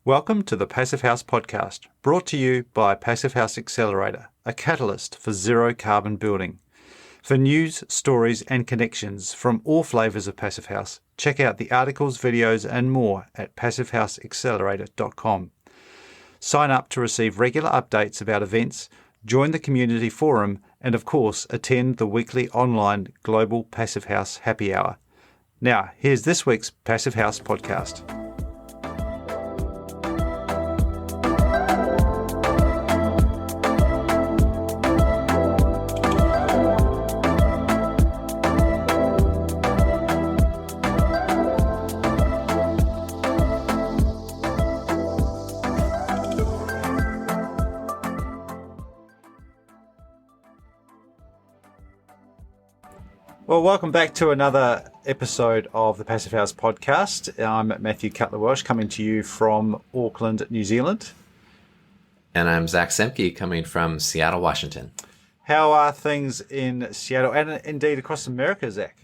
Welcome to the Passivhaus podcast, brought to you by Passivhaus Accelerator, a catalyst for zero carbon building. For news, stories and connections from all flavours of Passivhaus, check out the articles, videos and more at passivhausaccelerator.com. Sign up to receive regular updates about events, join the community forum and of course attend the weekly online Global Passivhaus Happy Hour. Now, here's this week's Passivhaus podcast. Well, welcome back to another episode of the Passivhaus podcast. I'm Matthew Cutler-Welsh, coming to you from Auckland, New Zealand. And I'm Zach Semke, coming from Seattle, Washington. How are things in Seattle and indeed across America, Zach?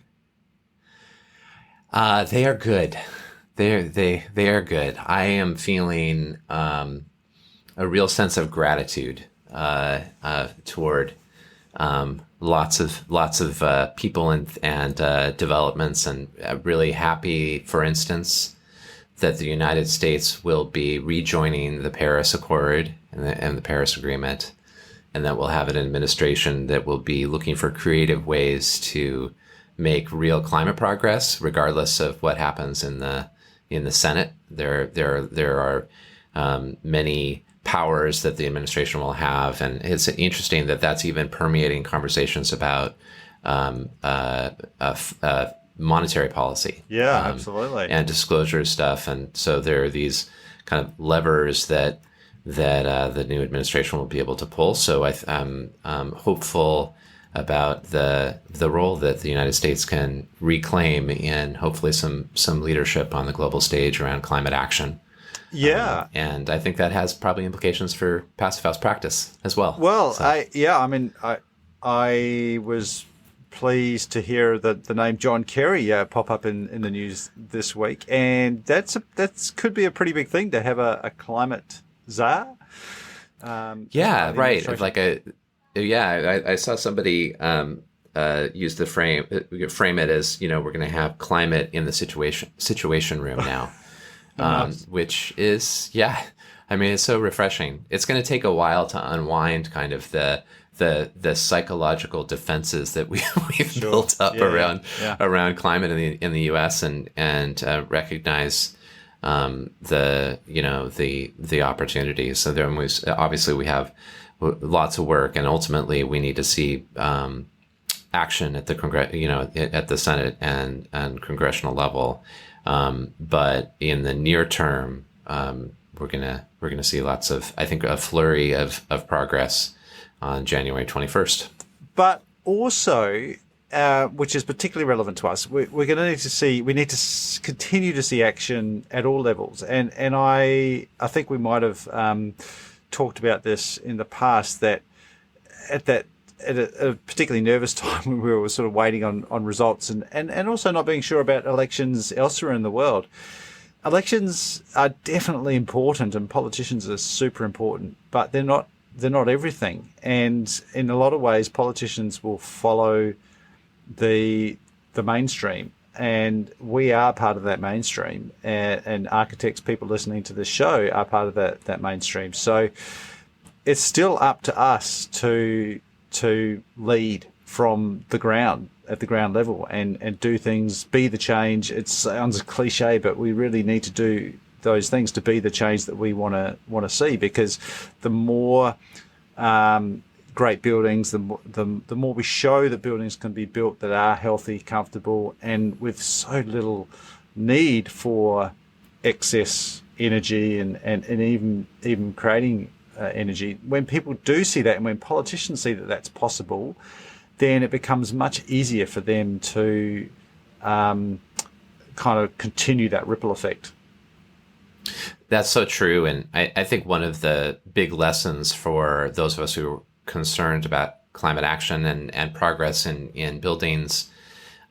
They are good. They are good. I am feeling a real sense of gratitude toward lots of people and developments, and really happy, for instance, that the United States will be rejoining the Paris Accord and the Paris Agreement, and that we'll have an administration that will be looking for creative ways to make real climate progress, regardless of what happens in the Senate. There are many powers that the administration will have, and it's interesting that that's even permeating conversations about monetary policy. Yeah, absolutely, and disclosure stuff. And so there are these kind of levers that the new administration will be able to pull. So I'm hopeful about the role that the United States can reclaim in hopefully some leadership on the global stage around climate action. Yeah. And I think that has probably implications for Passivhaus practice as well. Well, so. I was pleased to hear the name John Kerry pop up in the news this week, and that's could be a pretty big thing to have a climate czar. Yeah, right. I saw somebody use the frame it as, we're going to have climate in the situation room now. Which is, it's so refreshing. It's going to take a while to unwind kind of the psychological defenses that we've built up around climate in the U.S. and recognize the opportunities. So there was, obviously we have lots of work, and ultimately we need to see action at the at the Senate and congressional level. But in the near term, we're gonna see lots of, I think, a flurry of progress on January 21st. But also, which is particularly relevant to us, we're going to need to continue to see action at all levels. And I think we might have talked about this in the past, that at a particularly nervous time when we were sort of waiting on results and also not being sure about elections elsewhere in the world. Elections are definitely important, and politicians are super important, but they're not everything. And in a lot of ways, politicians will follow the mainstream, and we are part of that mainstream, and architects, people listening to this show, are part of that mainstream. So it's still up to us to lead from the ground, at the ground level, and do things, be the change. It sounds cliche, but we really need to do those things to be the change that we want to see, because the more great buildings, the more we show that buildings can be built that are healthy, comfortable, and with so little need for excess energy and even creating energy. When people do see that, and when politicians see that that's possible, then it becomes much easier for them to kind of continue that ripple effect. That's so true. And I think one of the big lessons for those of us who are concerned about climate action and progress in buildings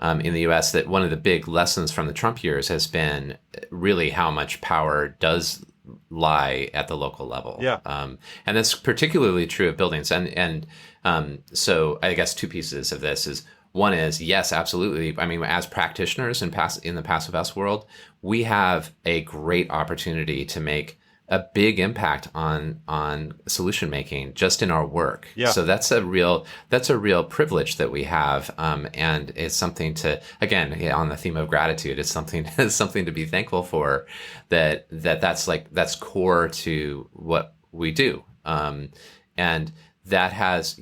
in the U.S., that one of the big lessons from the Trump years has been really how much power does lie at the local level. Yeah. And that's particularly true of buildings. So I guess two pieces of this is, one is, yes, absolutely. I mean, as practitioners in the Passive House world, we have a great opportunity to make a big impact on solution making just in our work. Yeah. So that's a real privilege that we have, and it's something to, again, on the theme of gratitude, it's something to be thankful for. That's core to what we do, and that has,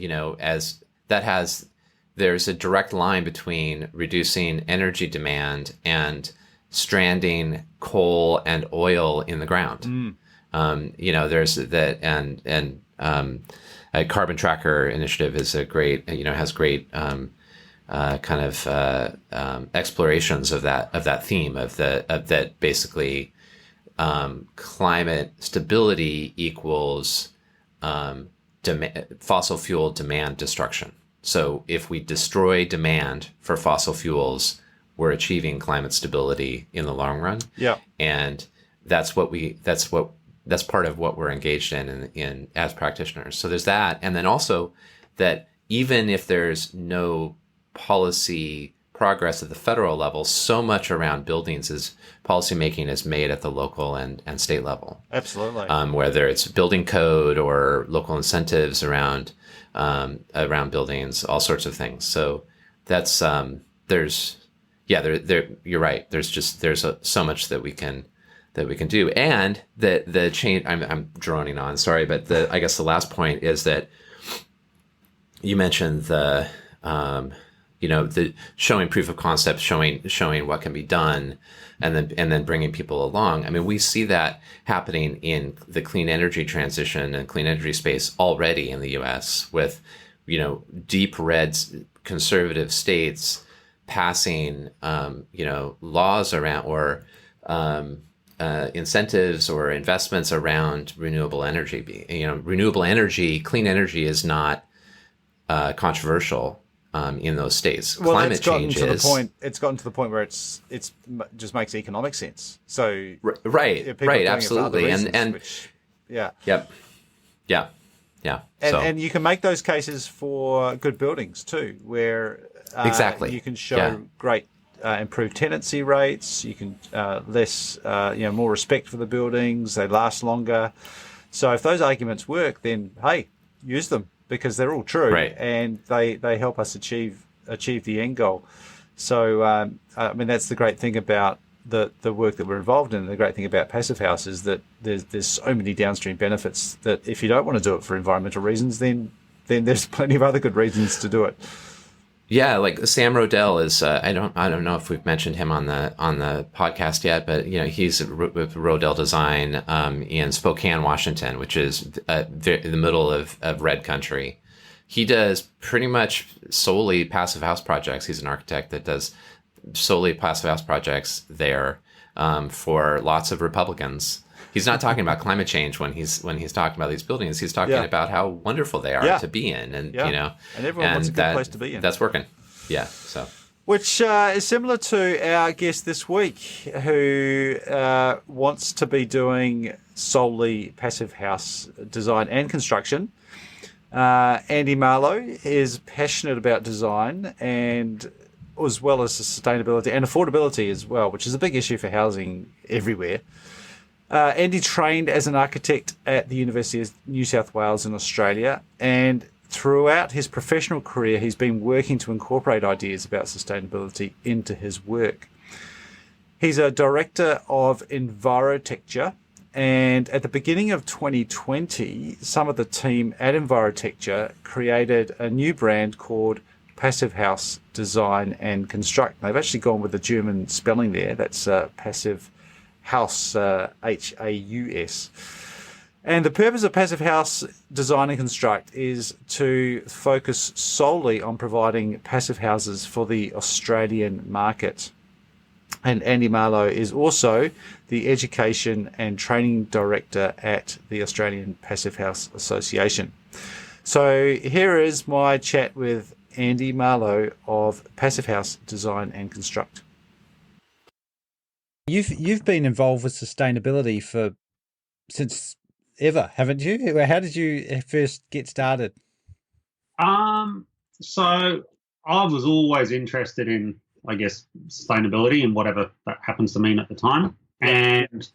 there's a direct line between reducing energy demand and stranding coal and oil in the ground. There's that, and a carbon tracker initiative is a great, has great explorations of that theme of that basically climate stability equals fossil fuel demand destruction. So if we destroy demand for fossil fuels, we're achieving climate stability in the long run. Yeah. And that's part of what we're engaged in as practitioners. So there's that. And then also that even if there's no policy progress at the federal level, so much around buildings is policymaking is made at the local and state level. Absolutely. Whether it's building code or local incentives around buildings, all sorts of things. So that's you're right. There's so much that we can do. And the change, I'm droning on, sorry, but I guess the last point is that you mentioned the showing proof of concept, showing what can be done, and then bringing people along. I mean, we see that happening in the clean energy transition and clean energy space already in the U.S. with, deep red conservative states passing, laws around or incentives or investments around renewable energy. Renewable energy, clean energy is not controversial in those states. Well, Climate change is. It's gotten to the point where it's just makes economic sense. So right, absolutely, yeah. Yep. Yeah. And you can make those cases for good buildings too, where exactly you can show great improved tenancy rates. You can more respect for the buildings. They last longer. So if those arguments work, then hey, use them because they're all true, right. And they help us achieve the end goal. So that's the great thing about the work that we're involved in. The great thing about Passive House is that there's so many downstream benefits that if you don't want to do it for environmental reasons, then there's plenty of other good reasons to do it. Yeah, like Sam Rodell is. I don't know if we've mentioned him on the podcast yet, but he's with Rodell Design in Spokane, Washington, which is in the middle of red country. He does pretty much solely passive house projects. He's an architect that does solely passive house projects there for lots of Republicans. He's not talking about climate change when he's talking about these buildings. He's talking about how wonderful they are to be in, and and everyone wants a good place to be in. That's working. Yeah. So, which is similar to our guest this week, who wants to be doing solely passive house design and construction. Andy Marlow is passionate about design and as well as sustainability and affordability as well, which is a big issue for housing everywhere. Andy trained as an architect at the University of New South Wales in Australia, and throughout his professional career, he's been working to incorporate ideas about sustainability into his work. He's a director of Envirotecture, and at the beginning of 2020, some of the team at Envirotecture created a new brand called Passivhaus Design and Construct. They've actually gone with the German spelling there. That's Passivhaus, Haus. And the purpose of Passivhaus Design and Construct is to focus solely on providing passive houses for the Australian market. And Andy Marlow is also the Education and Training Director at the Australian Passive House Association. So here is my chat with Andy Marlow of Passivhaus Design and Construct. You've been involved with sustainability for since ever, haven't you? How did you first get started? So I was always interested in, I guess, sustainability and whatever that happens to mean at the time. And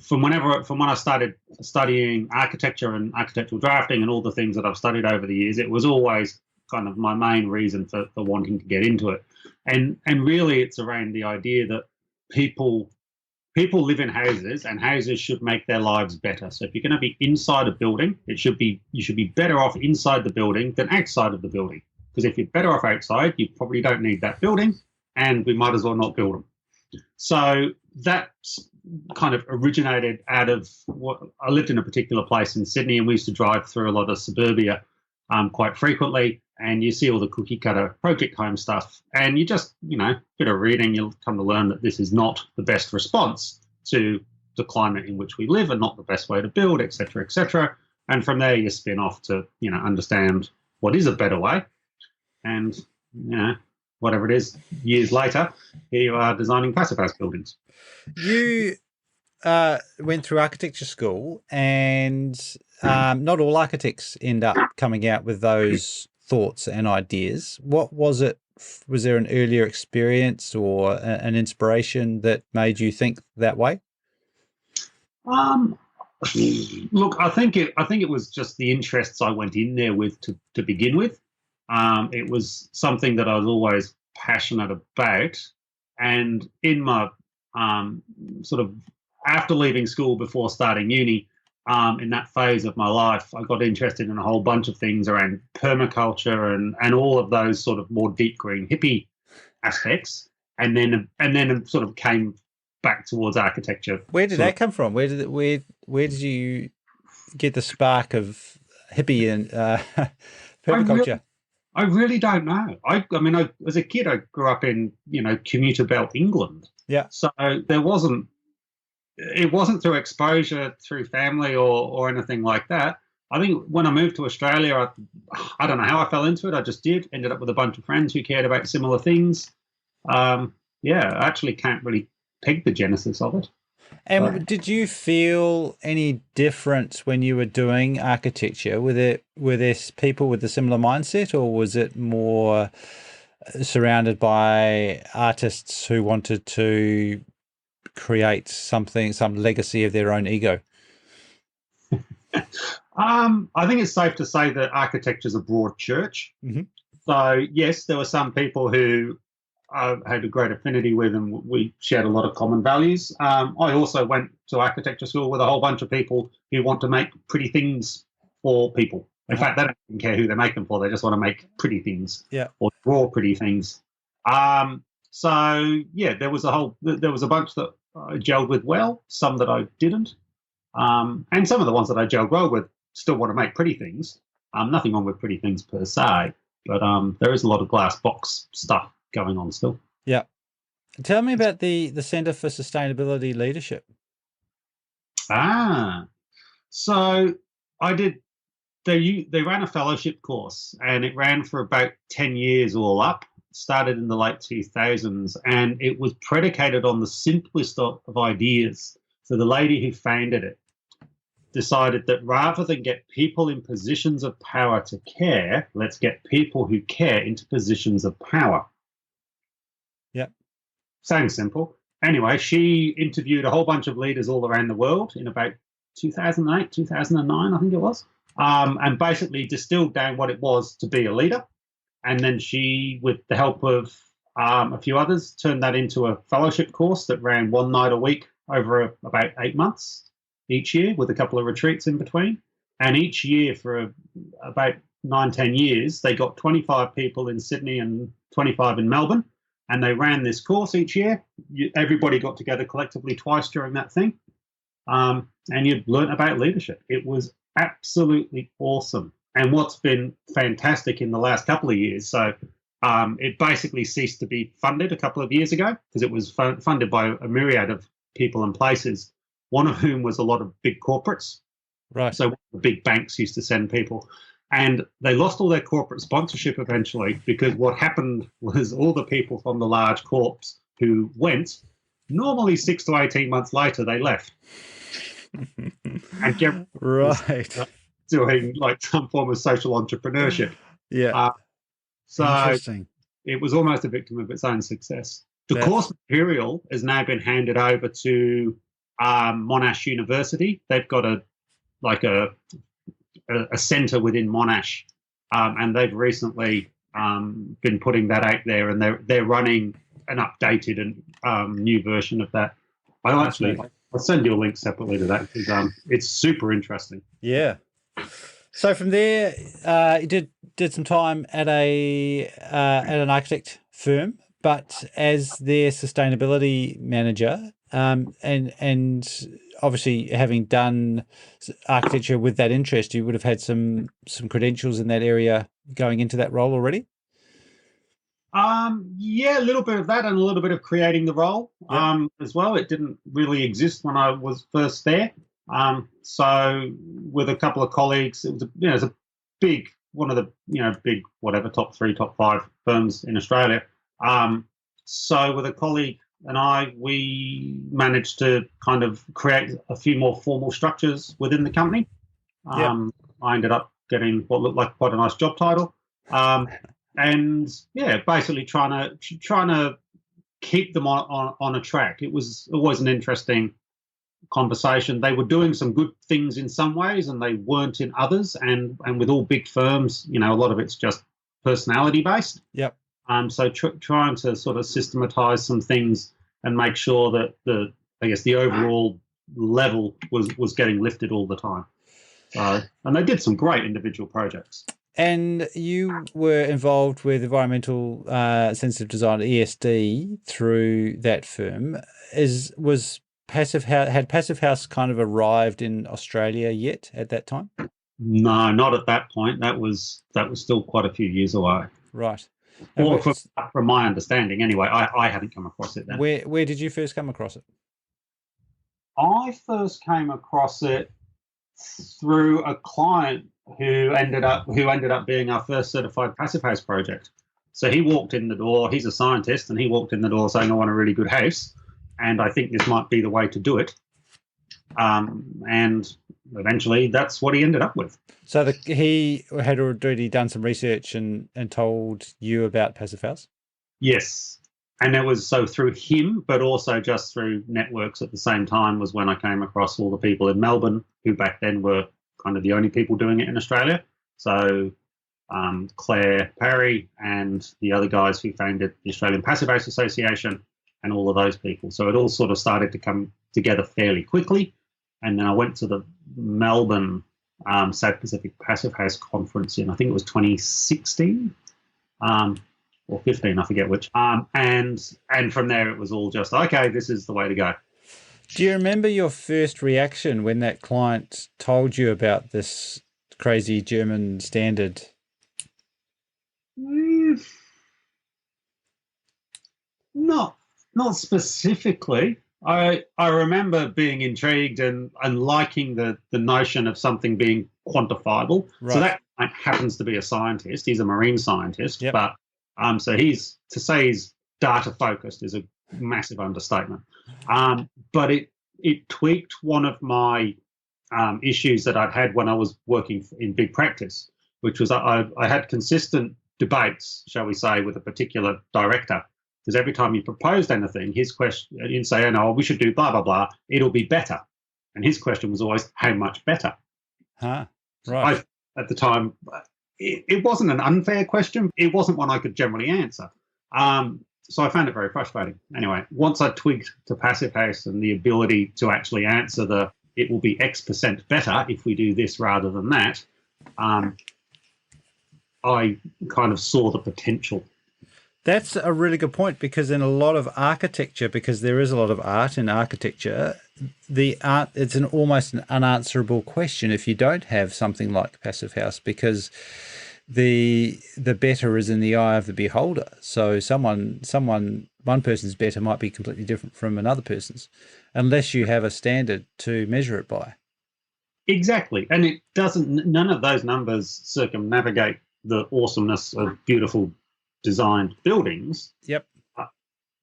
from when I started studying architecture and architectural drafting and all the things that I've studied over the years, it was always kind of my main reason for wanting to get into it. And really it's around the idea that people live in houses, and houses should make their lives better. So if you're going to be inside a building, you should be better off inside the building than outside of the building. Because if you're better off outside, you probably don't need that building, and we might as well not build them. So that's kind of originated out of what I lived in a particular place in Sydney, and we used to drive through a lot of suburbia quite frequently, and you see all the cookie cutter project home stuff, and you just, a bit of reading, you'll come to learn that this is not the best response to the climate in which we live and not the best way to build, et cetera, et cetera. And from there you spin off to, understand what is a better way. And, whatever it is, years later, here you are designing Passivhaus buildings. You went through architecture school, and not all architects end up coming out with those thoughts and ideas. What was it? Was there an earlier experience or an inspiration that made you think that way? Look, I think it was just the interests I went in there with to begin with. It was something that I was always passionate about, and in my sort of after leaving school before starting uni, in that phase of my life, I got interested in a whole bunch of things around permaculture and all of those sort of more deep green hippie aspects, and then sort of came back towards architecture. Where did that come from? Where did you get the spark of hippie and permaculture? I really don't know. I mean, as a kid, I grew up in, commuter belt England. Yeah. So it wasn't through exposure, through family or anything like that. I think when I moved to Australia, I don't know how I fell into it. I just did. Ended up with a bunch of friends who cared about similar things. I actually can't really peg the genesis of it. And did you feel any difference when you were doing architecture? Were there people with a similar mindset, or was it more surrounded by artists who wanted to create some legacy of their own ego? I think it's safe to say that architecture is a broad church. Mm-hmm. So yes, there were some people who I had a great affinity with, and we shared a lot of common values. I also went to architecture school with a whole bunch of people who want to make pretty things for people. In fact, they don't even care who they make them for. They just want to make pretty things, or draw pretty things. So yeah, there was a bunch that I gelled with well, some that I didn't, and some of the ones that I gelled well with still want to make pretty things. Nothing wrong with pretty things per se, but there is a lot of glass box stuff going on still. Yeah. Tell me about the Centre for Sustainability Leadership. So I did. They ran a fellowship course, and it ran for about 10 years all up. Started in the late 2000s, and it was predicated on the simplest of ideas. So the lady who founded it decided that rather than get people in positions of power to care, let's get people who care into positions of power. Yeah. Sounds simple. Anyway, she interviewed a whole bunch of leaders all around the world in about 2008, 2009, I think it was, and basically distilled down what it was to be a leader. And then she, with the help of a few others, turned that into a fellowship course that ran one night a week over about 8 months each year, with a couple of retreats in between. And each year for about 9-10 years, they got 25 people in Sydney and 25 in Melbourne. And they ran this course each year. Everybody got together collectively twice during that thing. And you learnt about leadership. It was absolutely awesome. And what's been fantastic in the last couple of years, so it basically ceased to be funded a couple of years ago because it was funded by a myriad of people and places, one of whom was a lot of big corporates. Right. So the big banks used to send people. And they lost all their corporate sponsorship eventually, because what happened was all the people from the large corps who went, normally 6 to 18 months later, they left. and get right. doing like some form of social entrepreneurship. Yeah. So interesting. it was almost a victim of its own success. The That's- course material has now been handed over to Monash University. They've got a centre within Monash, and they've recently been putting that out there, and they're running an updated and new version of that. I'll send you a link separately to that because it's super interesting. Yeah. So from there, you did some time at an architect firm, but as their sustainability manager, and obviously having done architecture with that interest, you would have had some credentials in that area going into that role already. Yeah, a little bit of that and a little bit of creating the role as well. It didn't really exist when I was first there. So with a couple of colleagues, it was a big, one of the big top 3, top 5 firms in Australia. So with a colleague and we managed to kind of create a few more formal structures within the company. I ended up getting what looked like quite a nice job title. And basically trying to keep them on a track. It was always an interesting conversation. They were doing some good things in some ways, and they weren't in others. And with all big firms, a lot of it's just personality based. Yep. So trying to sort of systematize some things and make sure that the overall level was getting lifted all the time. And they did some great individual projects. And you were involved with environmental sensitive design, ESD, through that firm. Had Passivhaus kind of arrived in Australia yet at that time? No, not at that point. That was still quite a few years away. Right. Or from my understanding, anyway, I hadn't come across it then. Where did you first come across it? I first came across it through a client who ended up being our first certified Passivhaus project. So he walked in the door. He's a scientist, and he walked in the door saying, "I want a really good house, and I think this might be the way to do it." And eventually, that's what he ended up with. So he had already done some research and told you about Passivhaus? Yes. And it was so through him, but also just through networks at the same time was when I came across all the people in Melbourne who back then were kind of the only people doing it in Australia. So Claire Parry and the other guys who founded the Australian Passivhaus Association and all of those people. So it all sort of started to come together fairly quickly. And then I went to the Melbourne South Pacific Passivhaus Conference in, I think it was 2016. Or 15, I forget which. And from there, it was all just, okay, this is the way to go. Do you remember your first reaction when that client told you about this crazy German standard? Not specifically. I remember being intrigued and liking the notion of something being quantifiable. Right. So that happens to be a scientist. He's a marine scientist, yep. But so he's data focused is a massive understatement. But it tweaked one of my issues that I'd had when I was working in big practice, which was I had consistent debates, shall we say, with a particular director, because every time he proposed anything, his question, you'd say, "Oh no, we should do blah blah blah. It'll be better," and his question was always, "How much better?" Huh. Right. At the time. It wasn't an unfair question. It wasn't one I could generally answer. So I found it very frustrating. Anyway, once I twigged to Passivhaus and the ability to actually answer it will be X% better if we do this rather than that, I kind of saw the potential. That's a really good point, because in a lot of architecture, because there is a lot of art in architecture, it's almost an unanswerable question if you don't have something like Passivhaus, because the better is in the eye of the beholder. So one person's better might be completely different from another person's, unless you have a standard to measure it by. Exactly. And it doesn't, none of those numbers circumnavigate the awesomeness of beautiful designed buildings. Yep.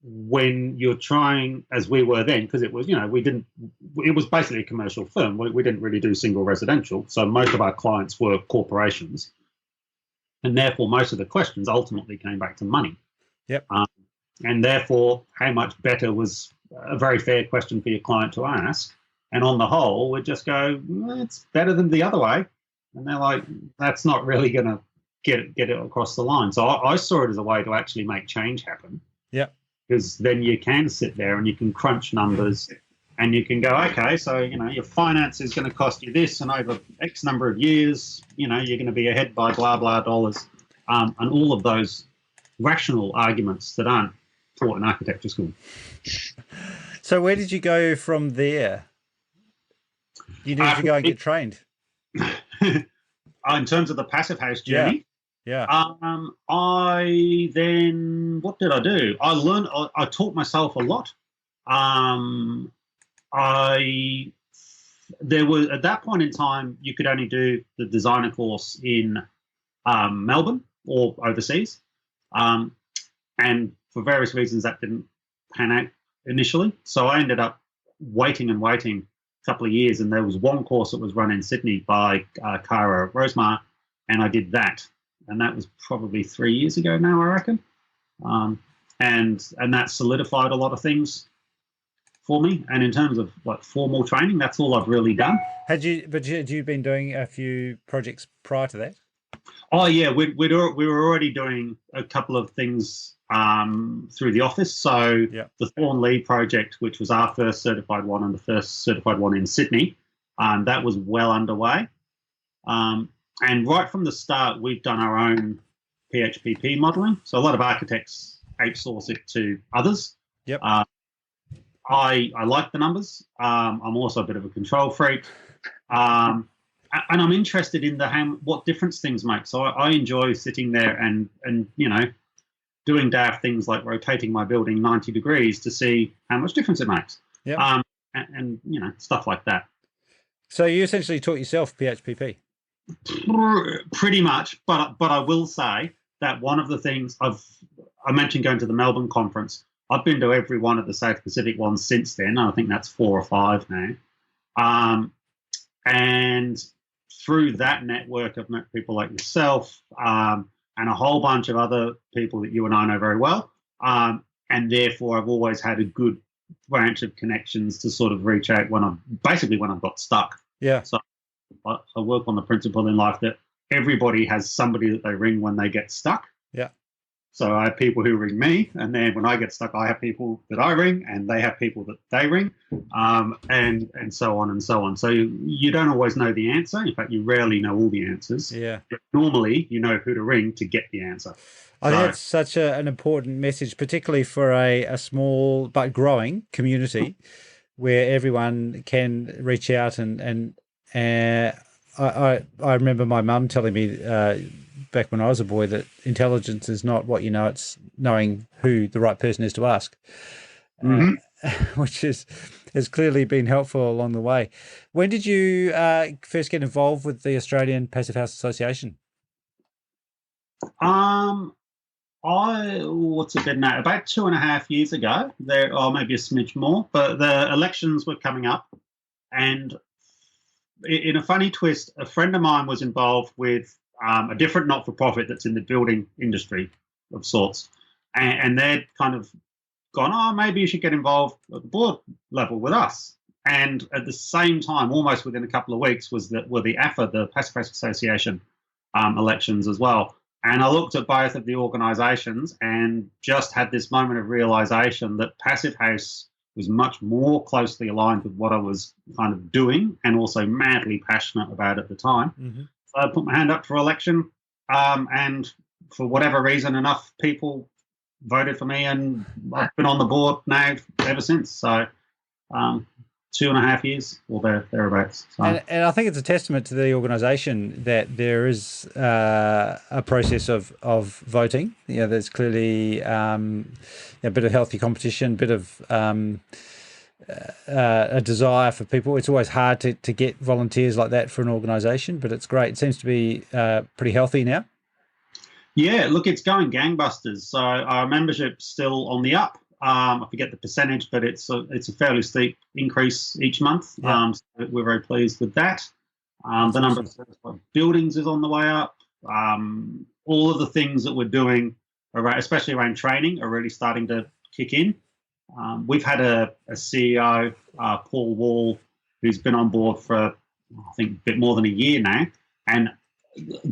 when you're trying, as we were then, because it was, it was basically a commercial firm. We didn't really do single residential. So most of our clients were corporations. And therefore, most of the questions ultimately came back to money. Yep. And therefore, how much better was a very fair question for your client to ask. And on the whole, we'd just go, it's better than the other way. And they're like, that's not really going to get it across the line. So I saw it as a way to actually make change happen. Yep. Because then you can sit there and you can crunch numbers and you can go, okay, so, your finance is going to cost you this, and over X number of years, you're going to be ahead by blah, blah dollars. And all of those rational arguments that aren't taught in architecture school. So where did you go from there? You needed to go and get trained. In terms of the Passivhaus journey? Yeah. I then, what did I do? I taught myself a lot. There was, at that point in time, you could only do the designer course in Melbourne or overseas. And for various reasons, that didn't pan out initially. So I ended up waiting a couple of years, and there was one course that was run in Sydney by Cara Rosemar, and I did that. And that was probably 3 years ago now, I reckon. And that solidified a lot of things for me. And in terms of formal training, that's all I've really done. Had you been doing a few projects prior to that? Oh yeah, we were already doing a couple of things through the office. So the Thorn-Lee project, which was our first certified one and the first certified one in Sydney, that was well underway. And right from the start, we've done our own PHPP modeling. So a lot of architects outsource it to others. Yep. I like the numbers. I'm also a bit of a control freak. And I'm interested in what difference things make. So I enjoy sitting there and doing daft things like rotating my building 90 degrees to see how much difference it makes. Yeah. And stuff like that. So you essentially taught yourself PHPP? Pretty much, but I will say that one of the things I mentioned going to the Melbourne conference. I've been to every one of the South Pacific ones since then. I think that's 4 or 5 now. And through that network, I've met people like yourself and a whole bunch of other people that you and I know very well. And therefore, I've always had a good branch of connections to sort of reach out when I've got stuck. Yeah. So I work on the principle in life that everybody has somebody that they ring when they get stuck. Yeah. So I have people who ring me, and then when I get stuck, I have people that I ring, and they have people that they ring, and so on and so on. So you don't always know the answer. In fact, you rarely know all the answers. Yeah. But normally, you know who to ring to get the answer. I think that's such an important message, particularly for a small but growing community where everyone can reach out and I remember my mum telling me back when I was a boy that intelligence is not what you know, it's knowing who the right person is to ask, which has clearly been helpful along the way. When did you first get involved with the Australian Passivhaus Association? What's it been now? About 2.5 years ago, or maybe a smidge more, but the elections were coming up, and in a funny twist, a friend of mine was involved with a different not-for-profit that's in the building industry of sorts. And they'd kind of gone, maybe you should get involved at the board level with us. And at the same time, almost within a couple of weeks, were the AFA, the Passivhaus Association elections as well. And I looked at both of the organisations and just had this moment of realisation that Passivhaus was much more closely aligned with what I was kind of doing and also madly passionate about at the time. Mm-hmm. So I put my hand up for election, and for whatever reason, enough people voted for me, and I've been on the board now ever since. So 2.5 years or thereabouts. So. And I think it's a testament to the organisation that there is a process of voting. There's clearly a bit of healthy competition, a bit of a desire for people. It's always hard to get volunteers like that for an organisation, but it's great. It seems to be pretty healthy now. Yeah, look, it's going gangbusters. So our membership's still on the up. I forget the percentage, but it's a fairly steep increase each month. Yeah. So we're very pleased with that. The number of certified buildings is on the way up. All of the things that we're doing, especially around training, are really starting to kick in. We've had a CEO, Paul Wall, who's been on board for, I think, a bit more than a year now, and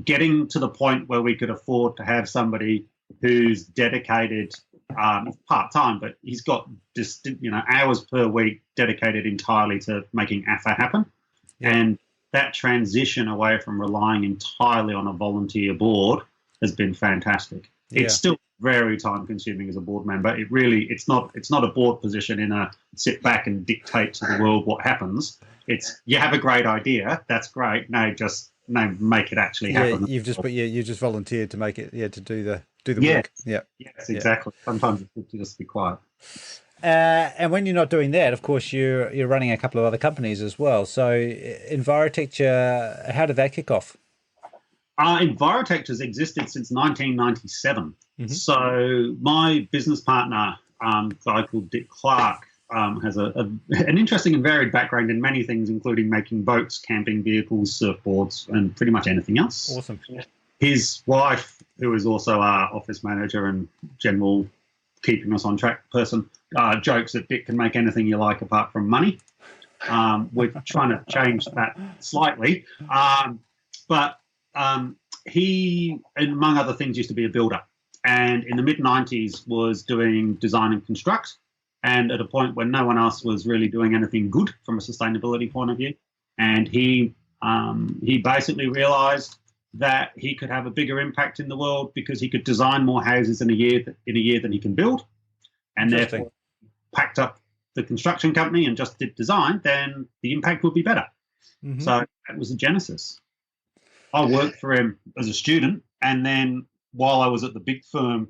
getting to the point where we could afford to have somebody who's dedicated part-time, but he's got just, hours per week dedicated entirely to making AFA happen. Yeah. And that transition away from relying entirely on a volunteer board has been fantastic. Yeah. It's still very time-consuming as a board member. It's not a board position in a sit back and dictate to the world what happens. It's, you have a great idea, that's great. Now make it actually happen. You just volunteered to make it, to do the yes. work. Yeah. Yes, exactly. Yeah. Sometimes it's good to just be quiet. And when you're not doing that, of course, you're running a couple of other companies as well. So Envirotecture, how did that kick off? Envirotecture has existed since 1997. Mm-hmm. So my business partner, a guy called Dick Clark, has an interesting and varied background in many things, including making boats, camping vehicles, surfboards, and pretty much anything else. Awesome. His wife, who is also our office manager and general keeping us on track person, jokes that Dick can make anything you like apart from money. We're trying to change that slightly. But he, among other things, used to be a builder. And in the mid-90s was doing design and construct. And at a point when no one else was really doing anything good from a sustainability point of view. And he basically realised that he could have a bigger impact in the world because he could design more houses in a year than he can build. And therefore packed up the construction company and just did design, then the impact would be better. Mm-hmm. So that was the genesis. I worked for him as a student, and then while I was at the big firm,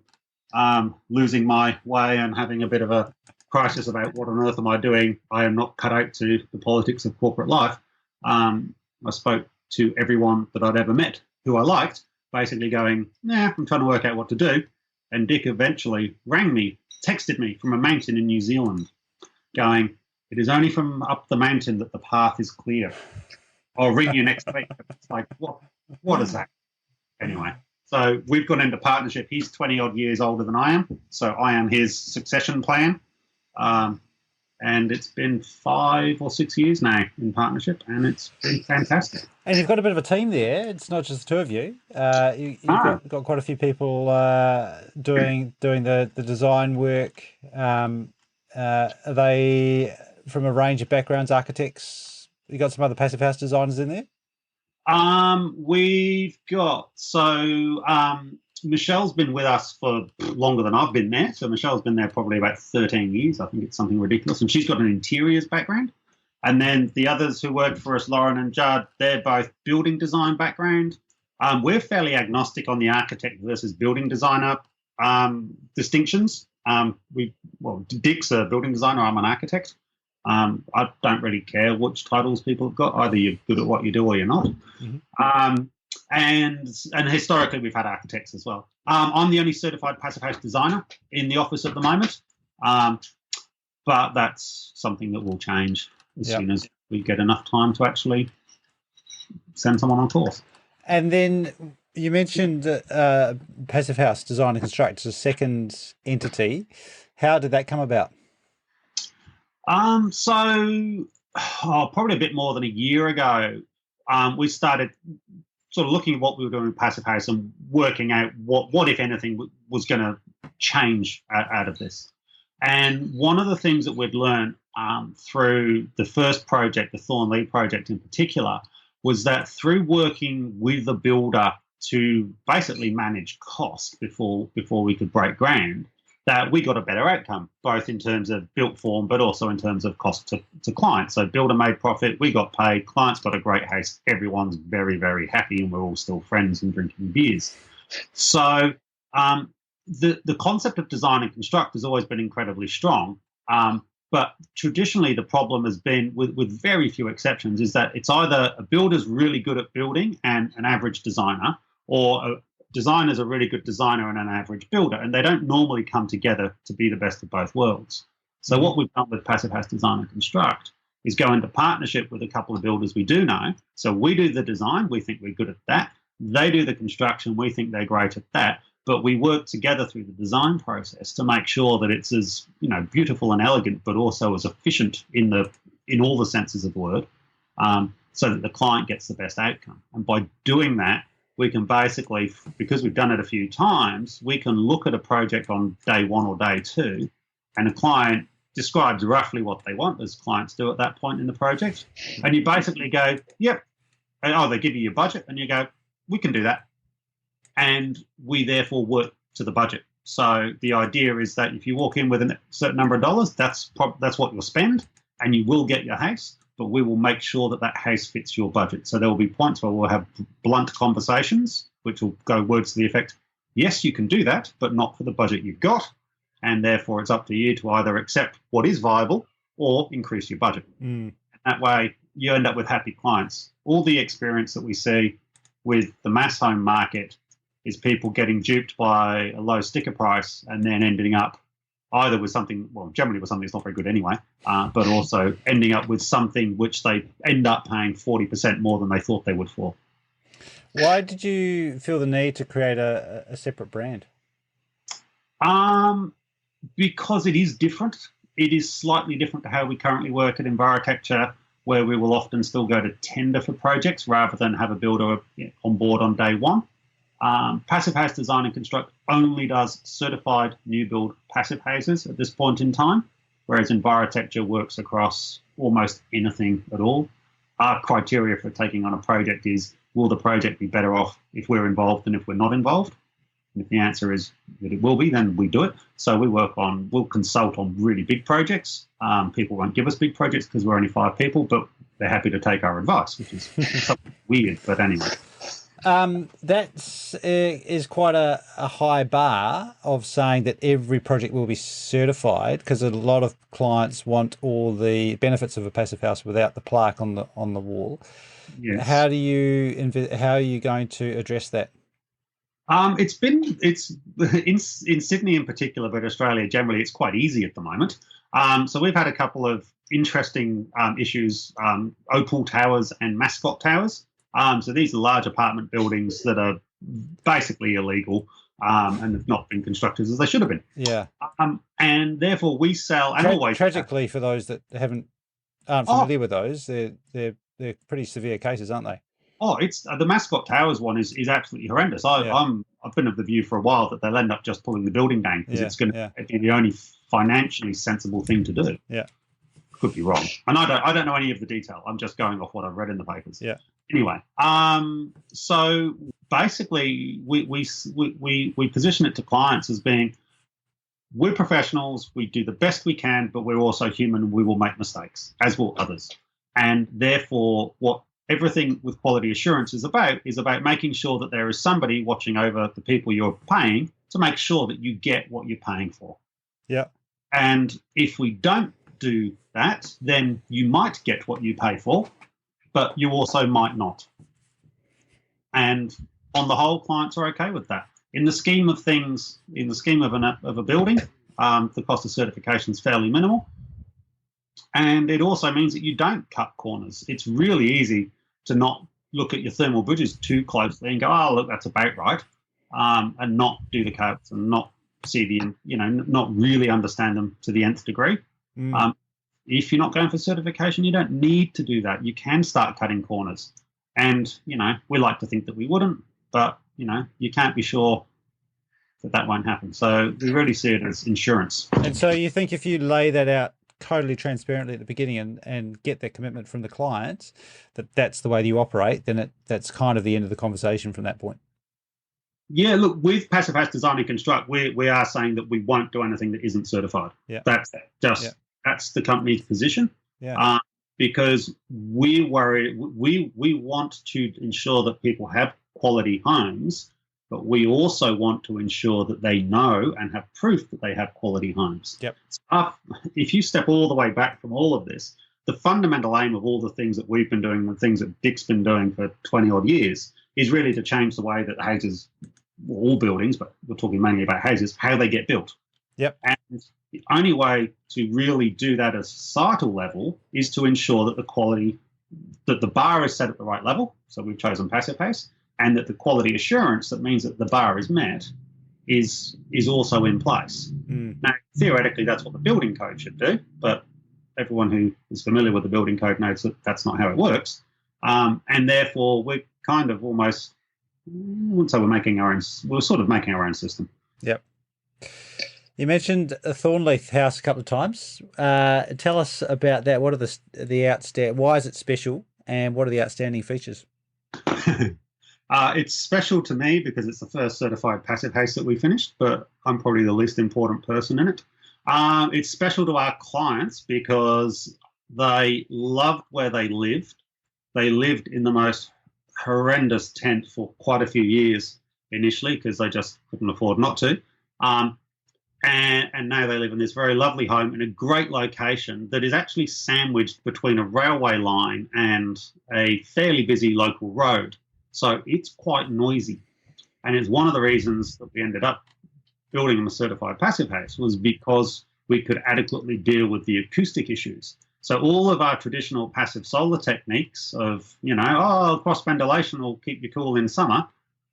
losing my way and having a bit of a crisis about what on earth am I doing, I am not cut out to the politics of corporate life. I spoke to everyone that I'd ever met who I liked, basically going, I'm trying to work out what to do. And Dick eventually texted me from a mountain in New Zealand, going, it is only from up the mountain that the path is clear. I'll ring you next week. It's like, what is that? Anyway, so we've gone into partnership. He's 20 odd years older than I am. So I am his succession plan. And it's been 5 or 6 years now in partnership, and it's been fantastic. And you've got a bit of a team there. It's not just the two of you. You've got quite a few people doing the design work. Are they from a range of backgrounds, architects? You got some other passive house designers in there? We've got, Michelle's been with us for longer than I've been there. So Michelle's been there probably about 13 years. I think it's something ridiculous. And she's got an interiors background. And then the others who work for us, Lauren and Judd, they're both building design background. We're fairly agnostic on the architect versus building designer distinctions. Dick's a building designer. I'm an architect. I don't really care which titles people have got. Either you're good at what you do or you're not. Mm-hmm. And historically, we've had architects as well. I'm the only certified passive house designer in the office at the moment, but that's something that will change as soon as we get enough time to actually send someone on course. And then you mentioned Passive House Design and Construct as a second entity. How did that come about? Probably a bit more than a year ago, we started sort of looking at what we were doing with Passive House and working out what if anything, was going to change out of this. And one of the things that we'd learned through the first project, the Thornley project in particular, was that through working with a builder to basically manage cost before we could break ground, that we got a better outcome, both in terms of built form, but also in terms of cost to clients. So builder made profit, we got paid, clients got a great house, everyone's very, very happy, and we're all still friends and drinking beers. So the concept of design and construct has always been incredibly strong. But traditionally, the problem has been, with very few exceptions, is that it's either a builder's really good at building and an average designer, or designer's a really good designer and an average builder, and they don't normally come together to be the best of both worlds. So what we've done with Passivhaus Design and Construct is go into partnership with a couple of builders we do know. So we do the design, we think we're good at that. They do the construction, we think they're great at that. But we work together through the design process to make sure that it's as beautiful and elegant, but also as efficient in all the senses of the word, so that the client gets the best outcome. And by doing that, we can basically, because we've done it a few times, we can look at a project on day one or day two, and a client describes roughly what they want, as clients do at that point in the project. And you basically go, yep. And, they give you your budget, and you go, we can do that. And we therefore work to the budget. So the idea is that if you walk in with a certain number of dollars, that's what you'll spend, and you will get your house, but we will make sure that that house fits your budget. So there will be points where we'll have blunt conversations, which will go words to the effect, yes, you can do that, but not for the budget you've got. And therefore it's up to you to either accept what is viable or increase your budget. That way you end up with happy clients. All the experience that we see with the mass home market is people getting duped by a low sticker price and then ending up either with something, well, generally with something that's not very good anyway, but also ending up with something which they end up paying 40% more than they thought they would for. Why did you feel the need to create a separate brand? Because it is different. It is slightly different to how we currently work at Envirotecture, where we will often still go to tender for projects rather than have a builder on board on day one. Passivhaus Design and Construct only does certified new build passive houses at this point in time, whereas Envirotecture works across almost anything at all. Our criteria for taking on a project is, will the project be better off if we're involved than if we're not involved? And if the answer is that it will be, then we do it. So we'll consult on really big projects. People won't give us big projects because we're only 5 people, but they're happy to take our advice, which is something weird, but anyway. That is quite a high bar of saying that every project will be certified, because a lot of clients want all the benefits of a passive house without the plaque on the wall. Yes. How are you going to address that? It's in Sydney in particular, but Australia generally, it's quite easy at the moment. So we've had a couple of interesting issues, opal towers and mascot towers. So these are large apartment buildings that are basically illegal and have not been constructed as they should have been. Yeah. And therefore we sell, and always tragically for those that aren't familiar with those, they're pretty severe cases, aren't they? Oh, it's the mascot towers one is absolutely horrendous. I've been of the view for a while that they'll end up just pulling the building down because it's going to be the only financially sensible thing to do. Yeah. Could be wrong, and I don't know any of the detail. I'm just going off what I've read in the papers. Yeah. Anyway, so basically, we position it to clients as being, we're professionals. We do the best we can, but we're also human. We will make mistakes, as will others, and therefore, what everything with quality assurance is about making sure that there is somebody watching over the people you're paying to make sure that you get what you're paying for. Yeah. And if we don't do that, then you might get what you pay for, but you also might not. And on the whole, clients are okay with that. In the scheme of things, in the scheme of a building, the cost of certification is fairly minimal. And it also means that you don't cut corners. It's really easy to not look at your thermal bridges too closely and go, oh, look, that's about right, and not do the codes and not see not really understand them to the nth degree. If you're not going for certification, you don't need to do that. You can start cutting corners. And, we like to think that we wouldn't, but, you can't be sure that won't happen. So we really see it as insurance. And so you think if you lay that out totally transparently at the beginning and get that commitment from the client that's the way you operate, then that's kind of the end of the conversation from that point. Yeah, look, with Passivhaus Design and Construct, we are saying that we won't do anything that isn't certified. Yeah. That's the company's position. Yeah. Because we want to ensure that people have quality homes, but we also want to ensure that they know and have proof that they have quality homes. Yep. So if you step all the way back from all of this, the fundamental aim of all the things that we've been doing and things that Dick's been doing for 20 odd years is really to change the way that houses all buildings, but we're talking mainly about houses, how they get built. Yep. And the only way to really do that at a societal level is to ensure that the quality, that the bar is set at the right level. So we've chosen Passivhaus, and that the quality assurance that means that the bar is met is also in place. Now, theoretically, that's what the building code should do, but everyone who is familiar with the building code knows that that's not how it works. And therefore, we're kind of almost, I wouldn't say we're sort of making our own system. Yep. You mentioned a Thornleith house a couple of times. Tell us about that. What are the outstanding? Why is it special, and what are the outstanding features? It's special to me because it's the first certified Passivhaus that we finished, but I'm probably the least important person in it. It's special to our clients because they loved where they lived. They lived in the most horrendous tent for quite a few years initially because they just couldn't afford not to. And now they live in this very lovely home in a great location that is actually sandwiched between a railway line and a fairly busy local road. So it's quite noisy. And it's one of the reasons that we ended up building a certified Passivhaus was because we could adequately deal with the acoustic issues. So all of our traditional passive solar techniques of, cross ventilation will keep you cool in summer,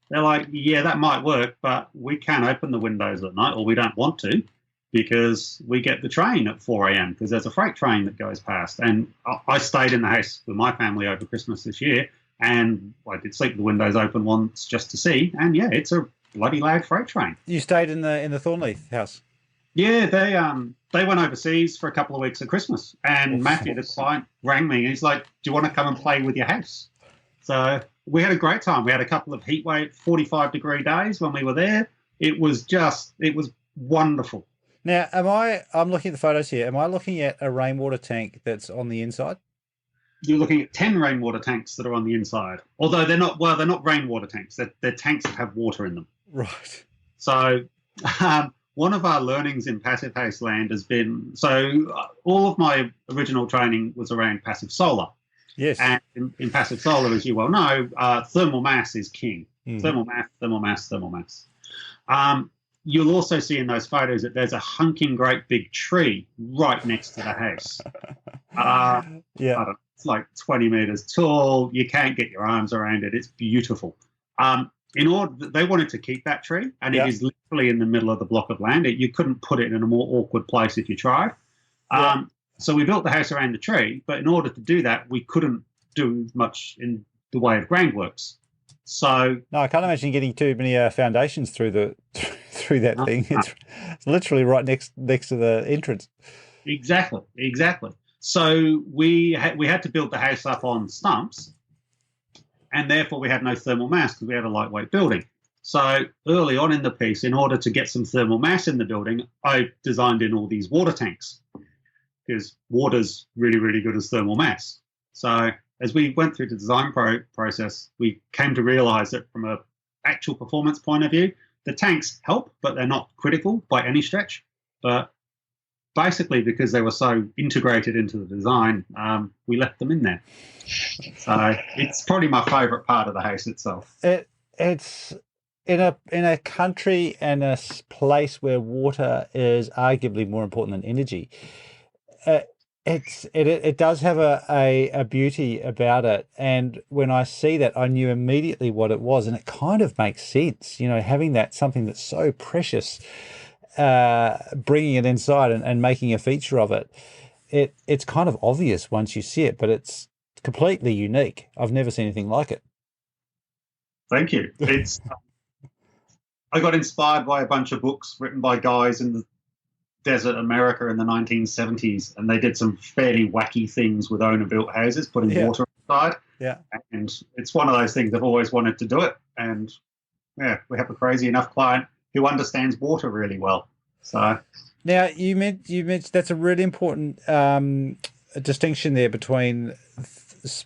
they're like, yeah, that might work, but we can't open the windows at night, or we don't want to, because we get the train at 4 a.m. because there's a freight train that goes past. And I stayed in the house with my family over Christmas this year, and I did sleep with the windows open once just to see. And yeah, it's a bloody loud freight train. You stayed in the Thornleith house? Yeah, they went overseas for a couple of weeks at Christmas, and Matthew, the client, rang me and he's like, "Do you want to come and play with your house?" So we had a great time. We had a couple of heat wave 45-degree days when we were there. It was wonderful. Now, I'm looking at the photos here. Am I looking at a rainwater tank that's on the inside? You're looking at 10 rainwater tanks that are on the inside. Although they're not rainwater tanks. They're tanks that have water in them. Right. So one of our learnings in Passivhaus land has been, all of my original training was around passive solar. Yes. And in passive solar, as you well know, thermal mass is king. Thermal mass. You'll also see in those photos that there's a hunking great big tree right next to the house. Yeah. It's like 20 meters tall. You can't get your arms around it. It's beautiful. They wanted to keep that tree, and it is literally in the middle of the block of land. You couldn't put it in a more awkward place if you tried. So we built the house around the tree, but in order to do that, we couldn't do much in the way of groundworks. So no, I can't imagine getting too many foundations through that thing. It's literally right next to the entrance. Exactly. So we had to build the house up on stumps, and therefore we had no thermal mass because we had a lightweight building. So early on in the piece, in order to get some thermal mass in the building, I designed in all these water tanks, because water's really, really good as thermal mass. So as we went through the design process, we came to realize that from an actual performance point of view, the tanks help, but they're not critical by any stretch. But basically, because they were so integrated into the design, we left them in there. So it's probably my favorite part of the house itself. It's in a country and a place where water is arguably more important than energy. It does have a beauty about it, and when I see that, I knew immediately what it was, and it kind of makes sense, having something that's so precious, bringing it inside and making a feature of it. It's kind of obvious once you see it, but it's completely unique. I've never seen anything like it. Thank you. I got inspired by a bunch of books written by guys in the desert America in the 1970s, and they did some fairly wacky things with owner-built houses, putting water inside. Yeah. And it's one of those things I've always wanted to do it. And yeah, we have a crazy enough client who understands water really well. So now you mentioned that's a really important distinction there between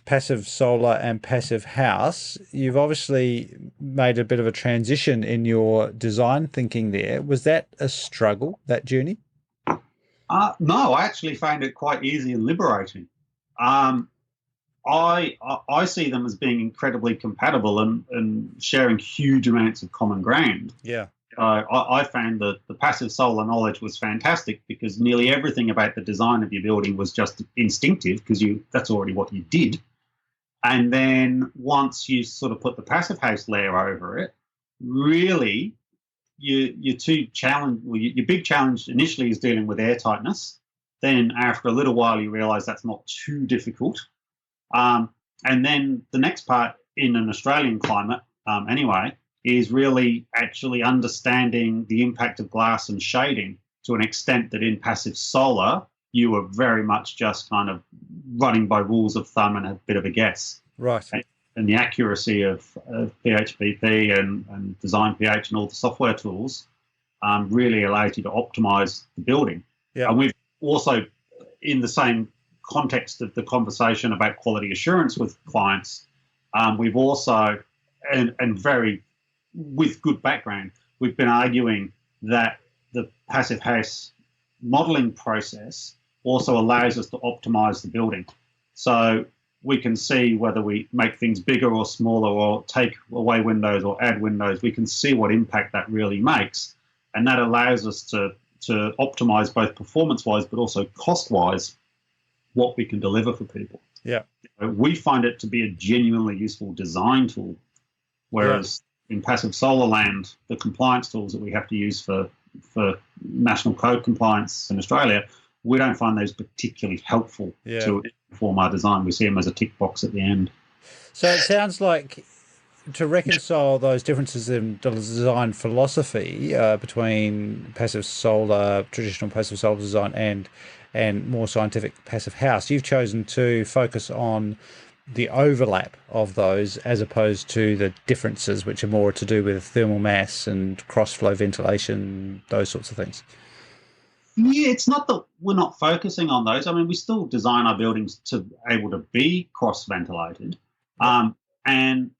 passive solar and Passivhaus. You've obviously made a bit of a transition in your design thinking there. Was that a struggle, that journey? No, I actually found it quite easy and liberating. I see them as being incredibly compatible and sharing huge amounts of common ground. Yeah. I found that the passive solar knowledge was fantastic because nearly everything about the design of your building was just instinctive because that's already what you did. And then once you sort of put the passive house layer over it, really your big challenge initially is dealing with air tightness. Then after a little while, you realize that's not too difficult. And then the next part in an Australian climate, anyway, is really actually understanding the impact of glass and shading to an extent that in passive solar, you are very much just kind of running by rules of thumb and a bit of a guess. Right. And the accuracy of PHBP and Design PH and all the software tools really allows you to optimize the building. Yeah. And we've also, in the same context of the conversation about quality assurance with clients, we've also, and very with good background, we've been arguing that the passive house modeling process also allows us to optimize the building. So we can see whether we make things bigger or smaller or take away windows or add windows. We can see what impact that really makes. And that allows us to optimize both performance-wise but also cost-wise what we can deliver for people. Yeah. We find it to be a genuinely useful design tool, whereas in passive solar land, the compliance tools that we have to use for national code compliance in Australia, we don't find those particularly helpful to inform our design. We see them as a tick box at the end. So it sounds like to reconcile those differences in design philosophy between passive solar, traditional passive solar design and more scientific passive house, you've chosen to focus on the overlap of those as opposed to the differences, which are more to do with thermal mass and cross-flow ventilation, those sorts of things. Yeah, it's not that we're not focusing on those. I mean, we still design our buildings to be able to be cross-ventilated. And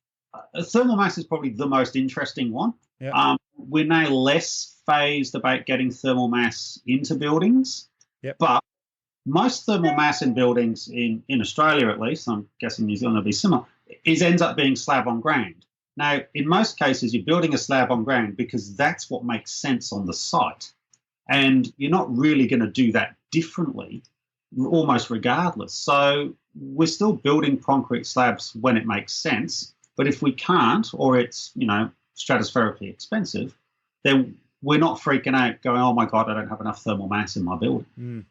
thermal mass is probably the most interesting one. Yeah. We're now less phased about getting thermal mass into buildings. Yep. But most thermal mass in buildings, in Australia at least, I'm guessing New Zealand will be similar, ends up being slab on ground. Now, in most cases, you're building a slab on ground because that's what makes sense on the site. And you're not really going to do that differently, almost regardless. So we're still building concrete slabs when it makes sense. But if we can't, or it's, stratospherically expensive, then we're not freaking out going, oh, my God, I don't have enough thermal mass in my building.